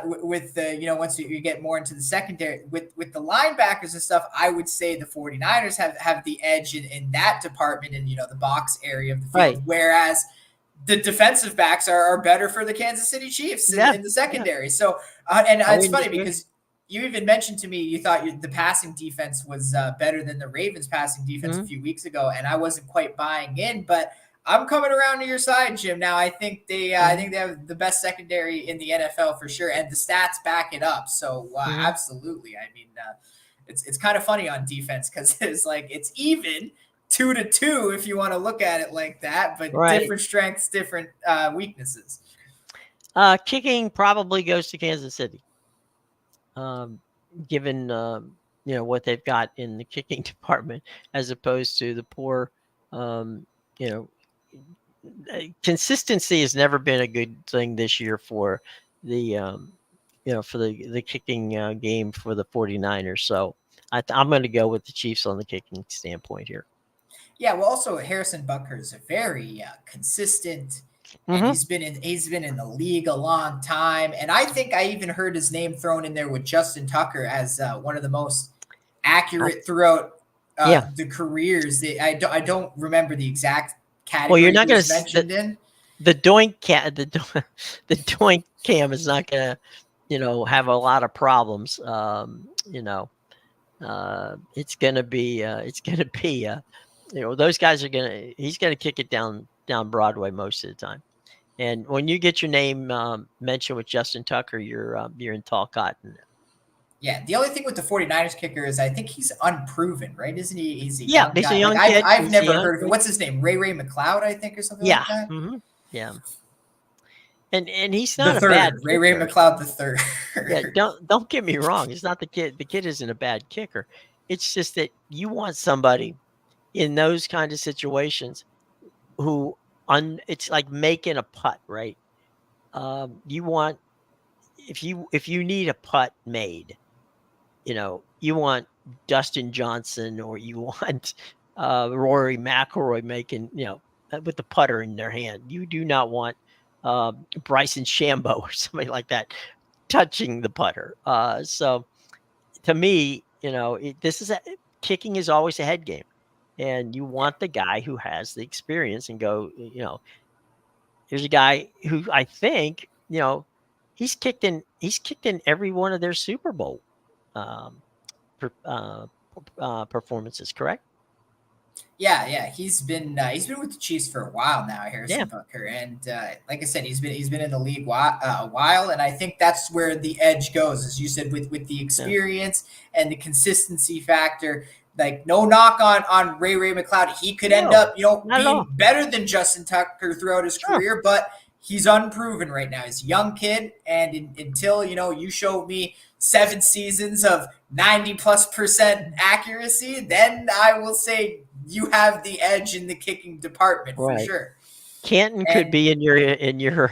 once you get more into the secondary with the linebackers and stuff, I would say the 49ers have the edge in that department in the box area of the field, Right. whereas the defensive backs are better for the Kansas City Chiefs in the secondary. Yeah. So and it's funny because you even mentioned to me you thought the passing defense was better than the Ravens passing defense a few weeks ago, and I wasn't quite buying in, but I'm coming around to your side, Jim. Now I think they have the best secondary in the NFL for sure, and the stats back it up. So absolutely, I mean, it's kind of funny on defense because it's even 2-2 if you want to look at it like that, but different strengths, different weaknesses. Kicking probably goes to Kansas City, given what they've got in the kicking department, as opposed to the poor. Consistency has never been a good thing this year for the for the kicking game for the 49ers. So I'm going to go with the Chiefs on the kicking standpoint here. Yeah, well, also Harrison Butker is a very consistent, and he's been in the league a long time. And I think I even heard his name thrown in there with Justin Tucker as one of the most accurate throughout the careers. I don't remember the exact category. Well, you're not going to mentioned in the doink the doink cam is not going to have a lot of problems. It's going to be those guys are he's going to kick it down Broadway most of the time. And when you get your name mentioned with Justin Tucker, you're in tall cotton. Yeah, the only thing with the 49ers kicker is I think he's unproven, right? Isn't he? He's a young guy. A young kid. I've never heard of him. What's his name? Ray McLeod, I think, or something like that? Mm-hmm. Yeah. And he's not the third, a bad kicker. Ray McLeod the third. Yeah, don't get me wrong. It's not the kid. The kid isn't a bad kicker. It's just that you want somebody in those kind of situations who it's like making a putt, right? You want if you need a putt made, you want Dustin Johnson or you want Rory McIlroy making, with the putter in their hand. You do not want Bryson Shambo or somebody like that touching the putter. So to me, kicking is always a head game, and you want the guy who has the experience and go, here's a guy who I think, he's kicked in every one of their Super Bowl performances, correct? Yeah, he's been with the Chiefs for a while now, Harrison Butker, and like I said, he's been in the league a while, and I think that's where the edge goes, as you said, with the experience and the consistency factor. Like, no knock on Ray McLeod, he could end up being better than Justin Tucker throughout his career, but he's unproven right now. He's a young kid, and until you show me 7 seasons of 90+% accuracy, then I will say you have the edge in the kicking department for sure. Canton could be in your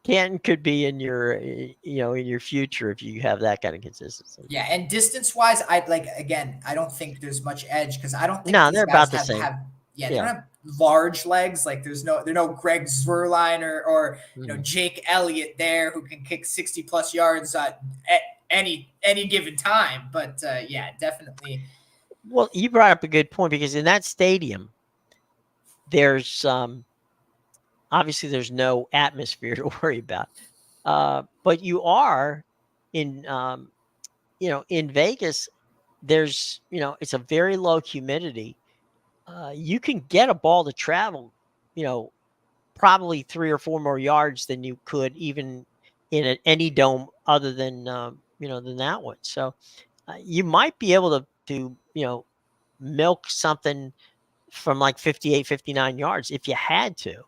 Canton could be in your in your future if you have that kind of consistency. Yeah, and distance wise, I don't think there's much edge because I don't think they're about the same. They don't have large legs. Like they're no Greg Zwerline or Jake Elliott there who can kick 60+ yards at any given time. But definitely. Well, you brought up a good point because in that stadium, there's obviously there's no atmosphere to worry about, but you are in in Vegas. There's it's a very low humidity. You can get a ball to travel, probably 3 or 4 more yards than you could even in any dome other than than that one. So you might be able to milk something from like 58, 59 yards if you had to.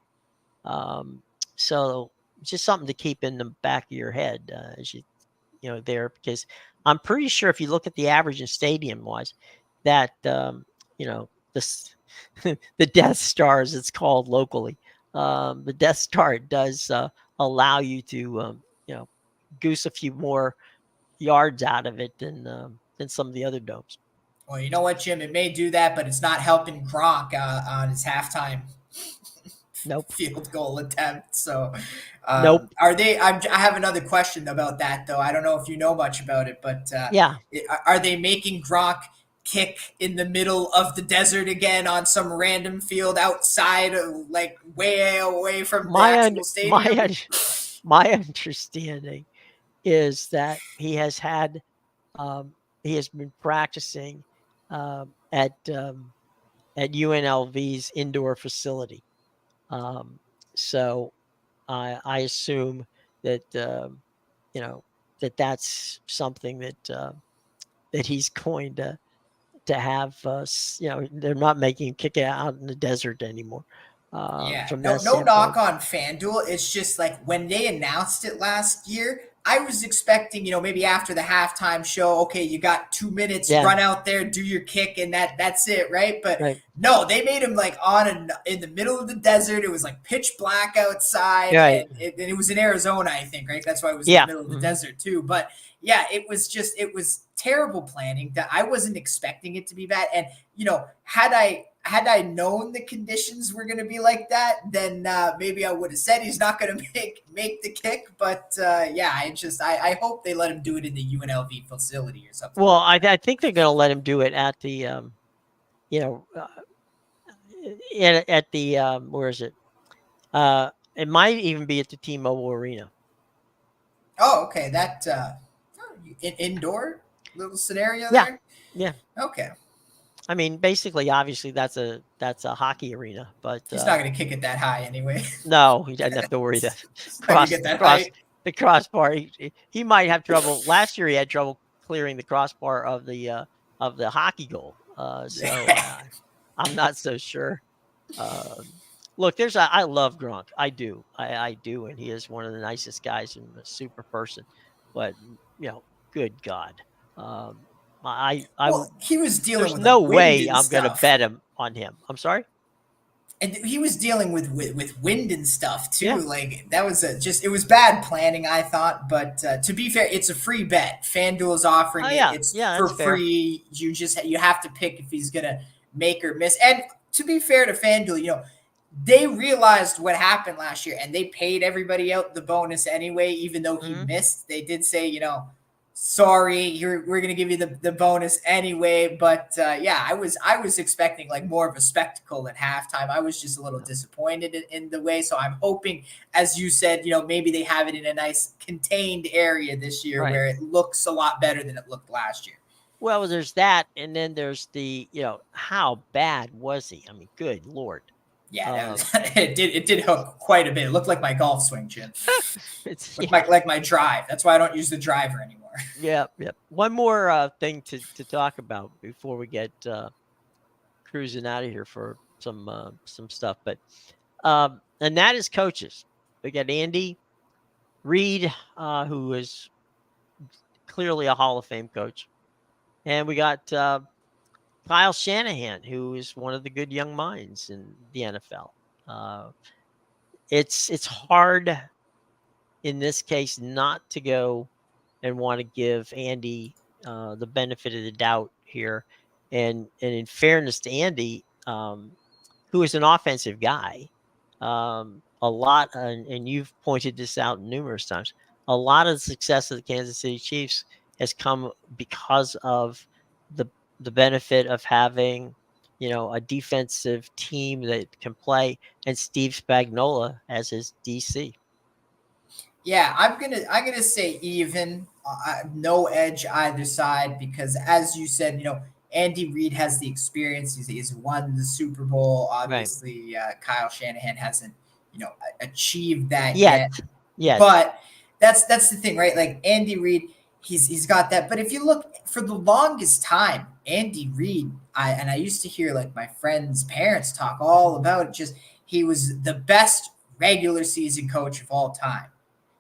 So just something to keep in the back of your head as you there, because I'm pretty sure if you look at the average in stadium wise, that this the Death Star, as it's called locally, the Death Star does allow you to goose a few more yards out of it than than some of the other domes. Well, you know what, Jim? It may do that, but it's not helping Gronk on his halftime Nope. field goal attempt. So, Nope. are they? I have another question about that, though. I don't know if you know much about it, but Yeah. Are they making Gronk kick in the middle of the desert again on some random field outside, like way away from the actual stadium? My understanding is that he has been practicing at UNLV's indoor facility. So I assume that that's something that he's going to have. They're not making him kick it out in the desert anymore. Yeah, From no, that no knock standpoint. on FanDuel. It's just like when they announced it last year, I was expecting, maybe after the halftime show, okay, you got 2 minutes, Yeah. run out there, do your kick, and that's it, right? But Right. no, they made him like in the middle of the desert. It was like pitch black outside, Right. and it was in Arizona, I think, right? That's why it was in Yeah. the middle of the desert too. But yeah, it was terrible planning. That I wasn't expecting it to be bad, and had I known the conditions were going to be like that, then maybe I would have said he's not going to make the kick. But I hope they let him do it in the UNLV facility or something. Well, I think they're going to let him do it at the at the where is it? It might even be at the T-Mobile Arena. Oh, okay. That indoor little scenario Yeah. there. Yeah. Okay. I mean, basically, obviously, that's a hockey arena, but he's not going to kick it that high anyway. No, he doesn't have to worry that the crossbar. He might have trouble. Last year, he had trouble clearing the crossbar of the hockey goal. I'm not so sure. Look, I love Gronk. I do, and he is one of the nicest guys and a super person. But good God. He was dealing there's with no wind way and I'm going to stuff. bet him on him. I'm sorry. And he was dealing with wind and stuff too. Yeah. Like that was it was bad planning, I thought. But to be fair, it's a free bet. FanDuel is offering it. It's for free. You have to pick if he's gonna make or miss. And to be fair to FanDuel, they realized what happened last year and they paid everybody out the bonus anyway, even though he missed. They did say, sorry, we're going to give you the bonus anyway. But I was expecting like more of a spectacle at halftime. I was just a little disappointed in the way. So I'm hoping, as you said, maybe they have it in a nice contained area this year where it looks a lot better than it looked last year. Well, there's that. And then there's the, how bad was he? I mean, good Lord. Yeah, it did hook quite a bit. It looked like my golf swing, Jim. It's like my drive. That's why I don't use the driver anymore. Yeah. One more thing to talk about before we get cruising out of here for some stuff. But and that is coaches. We got Andy Reid, who is clearly a Hall of Fame coach, and we got Kyle Shanahan, who is one of the good young minds in the NFL. It's hard in this case not to go and want to give Andy the benefit of the doubt here. And in fairness to Andy, who is an offensive guy, a lot, and you've pointed this out numerous times, a lot of the success of the Kansas City Chiefs has come because of the benefit of having, a defensive team that can play, and Steve Spagnuolo as his DC. Yeah, I'm gonna say even, no edge either side, because as you said, Andy Reid has the experience. He's won the Super Bowl. Obviously, Kyle Shanahan hasn't, achieved that yet. Yeah. But that's the thing, right? Like Andy Reid, he's got that. But if you look for the longest time, Andy Reid, I used to hear like my friends' parents talk all about it. Just he was the best regular season coach of all time.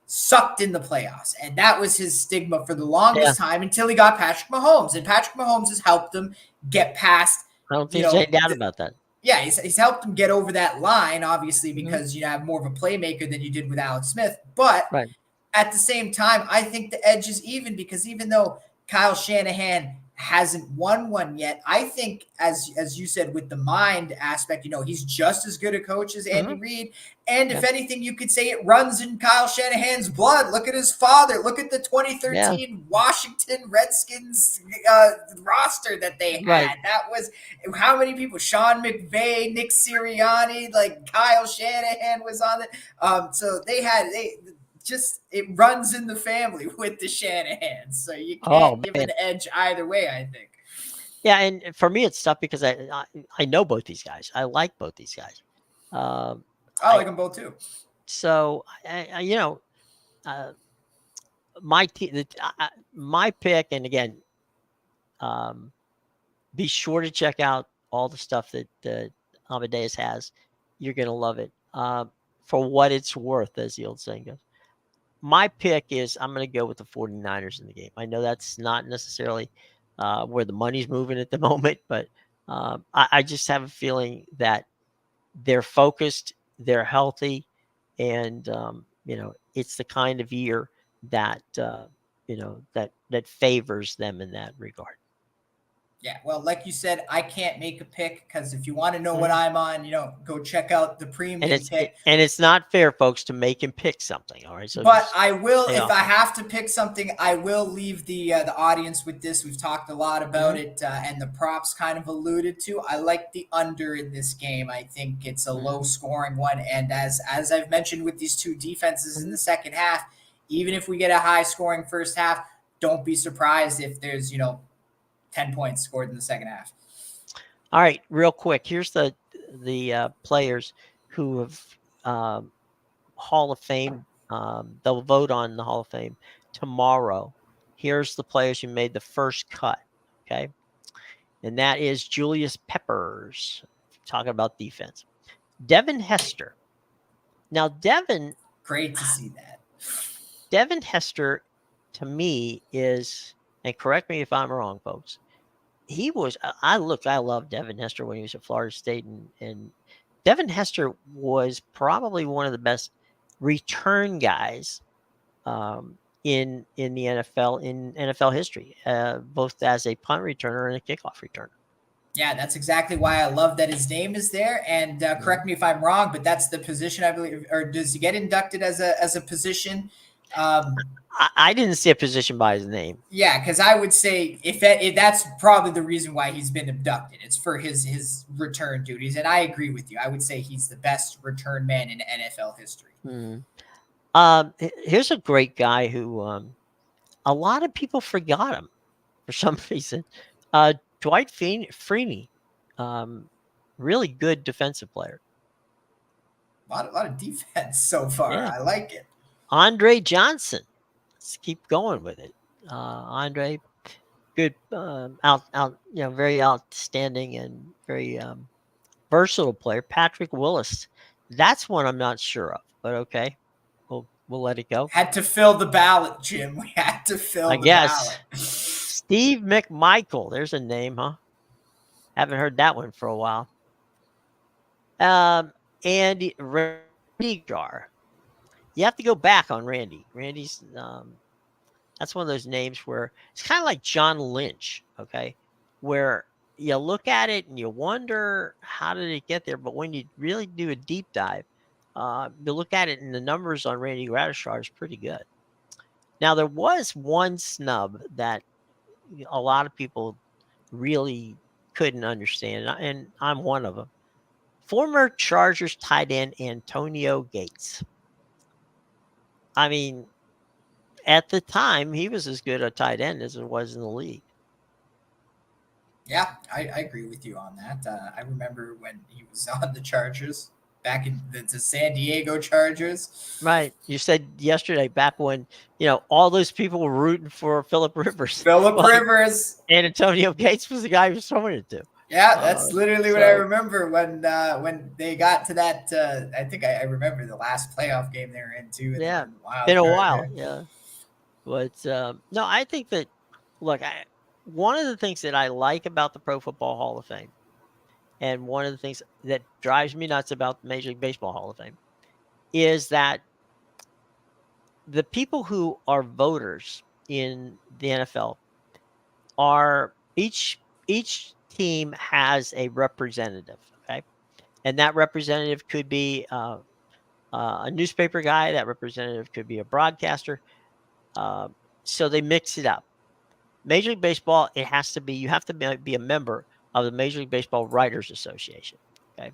Sucked in the playoffs, and that was his stigma for the longest time until he got Patrick Mahomes, and Patrick Mahomes has helped him get past. I don't think there's any doubt about that. Yeah, he's helped him get over that line, obviously, because you have more of a playmaker than you did with Alex Smith. But at the same time, I think the edge is even, because even though Kyle Shanahan hasn't won one yet. I think, as you said, with the mind aspect, he's just as good a coach as Andy Reid. And if anything, you could say it runs in Kyle Shanahan's blood. Look at his father. Look at the 2013 Washington Redskins roster that they had. That was how many people? Sean McVay, Nick Sirianni, like Kyle Shanahan was on it. So it runs in the family with the Shanahans. So you can't give an edge either way, I think. Yeah, and for me, it's tough because I know both these guys. I like both these guys. I like them both too. So, my pick, and again, be sure to check out all the stuff that Amedeus has. You're going to love it. For what it's worth, as the old saying goes. My pick is I'm going to go with the 49ers in the game. I know that's not necessarily where the money's moving at the moment, but I just have a feeling that they're focused, they're healthy, and it's the kind of year that that favors them in that regard. Yeah, well, like you said, I can't make a pick because if you want to know what I'm on, go check out the premium pick. And it's not fair, folks, to make him pick something. All right, so but I will, if I have to pick something, I will leave the audience with this. We've talked a lot about it, and the props kind of alluded to. I like the under in this game. I think it's a low-scoring one, and as I've mentioned with these two defenses in the second half, even if we get a high-scoring first half, don't be surprised if there's 10 points scored in the second half. All right, real quick. Here's the players who have Hall of Fame. They'll vote on the Hall of Fame tomorrow. Here's the players who made the first cut. Okay, and that is Julius Peppers. Talking about defense, Devin Hester. Now, Devin, great to see that. Devin Hester, to me, is, and correct me if I'm wrong, folks. He was, I love Devin Hester when he was at Florida State, and Devin Hester was probably one of the best return guys in the NFL, in NFL history, both as a punt returner and a kickoff returner. Yeah, that's exactly why I love that his name is there. And correct me if I'm wrong, but that's the position, I believe, or does he get inducted as a position? I didn't see a position by his name. Yeah, because I would say if that's probably the reason why he's been abducted. It's for his return duties, and I agree with you. I would say he's the best return man in NFL history. Here's a great guy who a lot of people forgot him for some reason. Dwight Freeney, really good defensive player. A lot of defense so far. Yeah. I like it. Andre Johnson. Let's keep going with it. Andre, good, very outstanding and very versatile player. Patrick Willis. That's one I'm not sure of, but okay. We'll let it go. Had to fill the ballot, Jim. We had to fill the ballot. Steve McMichael. There's a name, huh? Haven't heard that one for a while. Andy Jar. You have to go back on Randy. Randy's that's one of those names where it's kind of like John Lynch, okay? Where you look at it and you wonder how did it get there, but when you really do a deep dive, you look at it and the numbers on Randy Gradishar is pretty good. Now there was one snub that a lot of people really couldn't understand, and I'm one of them. Former Chargers tight end Antonio Gates. I mean, at the time, he was as good a tight end as it was in the league. Yeah, I agree with you on that. I remember when he was on the Chargers, back in the San Diego Chargers. Right. You said yesterday, back when, all those people were rooting for Phillip Rivers. Rivers. And Antonio Gates was the guy who was throwing it to. Yeah, that's literally what I remember when they got to that. I think I remember the last playoff game they were in too. Yeah, been a while. Yeah, but no, I think that. Look, one of the things that I like about the Pro Football Hall of Fame, and one of the things that drives me nuts about the Major League Baseball Hall of Fame, is that the people who are voters in the NFL are each team has a representative, okay? And that representative could be a newspaper guy. That representative could be a broadcaster. So they mix it up. Major League Baseball, it has to be, you have to be a member of the Major League Baseball Writers Association, okay?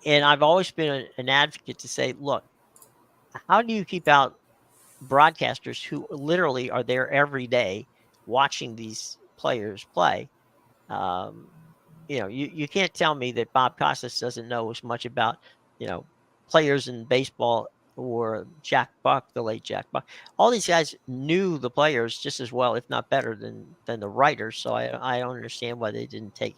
And I've always been an advocate to say, look, how do you keep out broadcasters who literally are there every day watching these players play? You can't tell me that Bob Costas doesn't know as much about, players in baseball, or Jack Buck, the late Jack Buck. All these guys knew the players just as well, if not better, than the writers. So I don't understand why they didn't take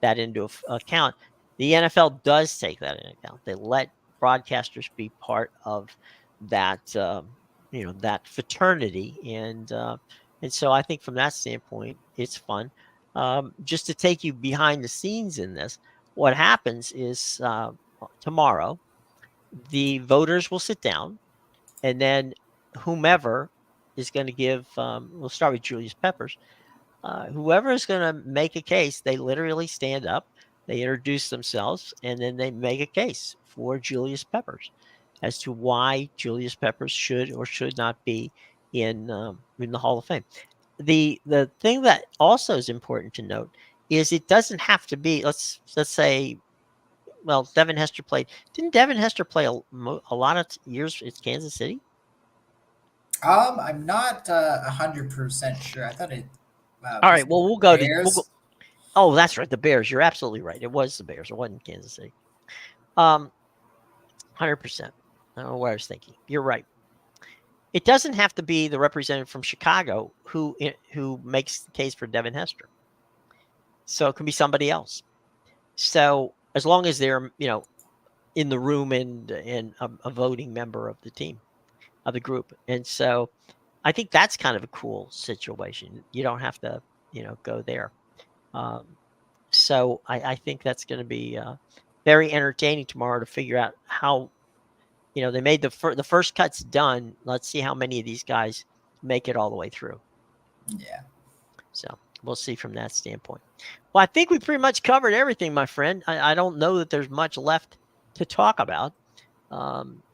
that into account. The NFL does take that into account. They let broadcasters be part of that, that fraternity, and so I think from that standpoint, it's fun. Just to take you behind the scenes in this, what happens is tomorrow, the voters will sit down, and then whomever is going to give, we'll start with Julius Peppers. Whoever is going to make a case, they literally stand up, they introduce themselves, and then they make a case for Julius Peppers as to why Julius Peppers should or should not be in the Hall of Fame. The thing that also is important to note is it doesn't have to be. Let's say, well, Devin Hester played. Didn't Devin Hester play a lot of years at Kansas City? I'm not 100% sure. I thought it. All right. Well, we'll go Bears? to. Oh, that's right. The Bears. You're absolutely right. It was the Bears. It wasn't Kansas City. 100%. I don't know what I was thinking. You're right. It doesn't have to be the representative from Chicago who makes the case for Devin Hester. So it can be somebody else. So as long as they're, in the room and a voting member of the team, of the group. And so I think that's kind of a cool situation. You don't have to, go there. So I think that's going to be very entertaining tomorrow to figure out how, they made the first cut's done. Let's see how many of these guys make it all the way through. Yeah. So we'll see from that standpoint. Well, I think we pretty much covered everything, my friend. I don't know that there's much left to talk about.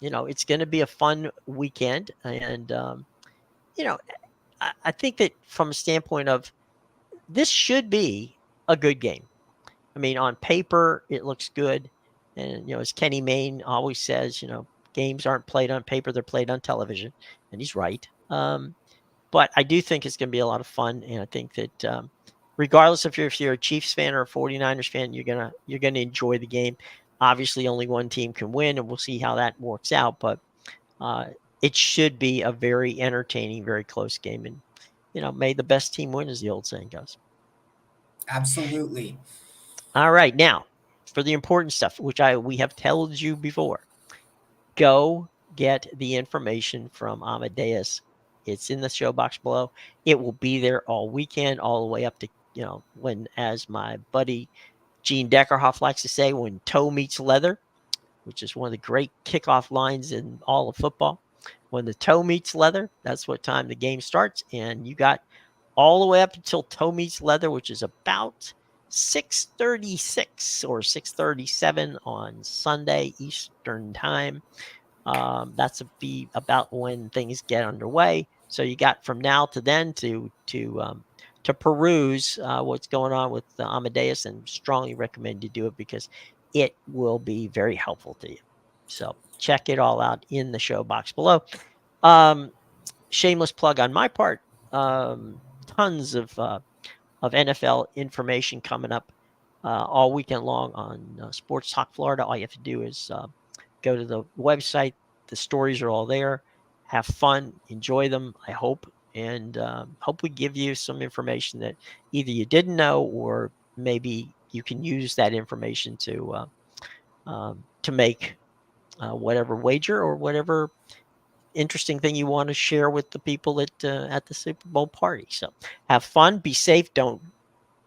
It's going to be a fun weekend. And, I think that from a standpoint of this should be a good game. I mean, on paper, it looks good. And, as Kenny Mayne always says, games aren't played on paper, they're played on television. And he's right. But I do think it's going to be a lot of fun. And I think that regardless if you're a Chiefs fan or a 49ers fan, you're gonna enjoy the game. Obviously, only one team can win, and we'll see how that works out. But it should be a very entertaining, very close game. And, may the best team win, as the old saying goes. Absolutely. All right. Now, for the important stuff, which we have told you before, go get the information from Amedeus. It's in the show box below. It will be there all weekend, all the way up to, when, as my buddy Gene Deckerhoff likes to say, when toe meets leather, which is one of the great kickoff lines in all of football. When the toe meets leather, that's what time the game starts. And you got all the way up until toe meets leather, which is about 6:36 or 6:37 on Sunday Eastern time. That's be about when things get underway. So you got from now to then to peruse what's going on with Amedeus, and strongly recommend you do it because it will be very helpful to you. So check it all out in the show box below. Shameless plug on my part. Tons of NFL information coming up all weekend long on Sports Talk Florida. All you have to do is go to the website. The stories are all there. Have fun, enjoy them, I hope, and hope we give you some information that either you didn't know, or maybe you can use that information to make whatever wager or whatever interesting thing you want to share with the people at the Super Bowl party. So have fun, be safe, don't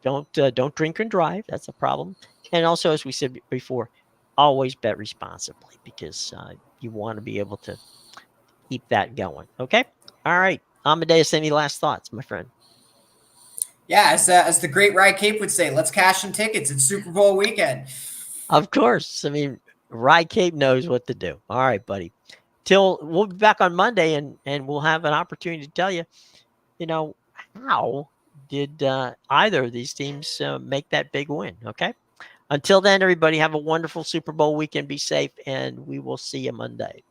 drink and drive. That's a problem. And also, as we said before, always bet responsibly, because you want to be able to keep that going. Okay. All right. Amedeus, any last thoughts, my friend? Yeah, as the great Rye Cape would say, let's cash some tickets. It's Super Bowl weekend. Of course. I mean, Rye Cape knows what to do. All right, buddy. We'll be back on Monday, and we'll have an opportunity to tell you, how did either of these teams make that big win? Okay. Until then, everybody have a wonderful Super Bowl weekend. Be safe, and we will see you Monday.